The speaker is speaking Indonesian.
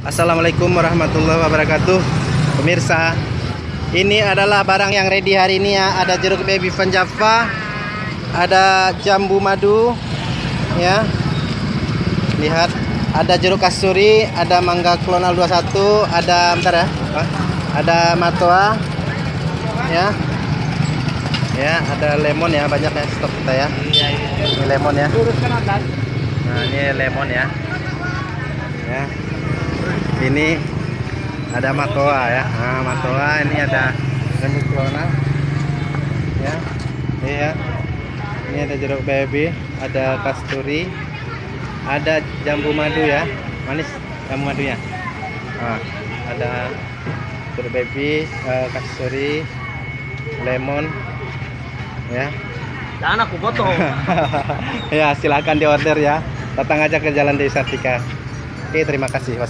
Assalamualaikum warahmatullahi wabarakatuh. Pemirsa, ini adalah barang yang ready hari ini ya. Ada jeruk baby Van Java, ada jambu madu ya. Lihat, ada jeruk kasturi, ada mangga klonal 21, ada ada matoa ya. Ya, ada lemon ya, banyak ya stok kita ya. Ini lemon ya. Nah, ini lemon ya. Ya. Ini ada matoa ya. Nah, matoa ini ada jambu klonal. Ya. Iya. Ini ada jeruk baby, ada kasturi, ada jambu madu ya. Manis jambu madunya. Nah, ada jeruk baby, kasturi, lemon ya. Jangan aku foto. Ya, silakan diorder ya. Datang aja ke Jalan Desa Sartika. Oke, terima kasih.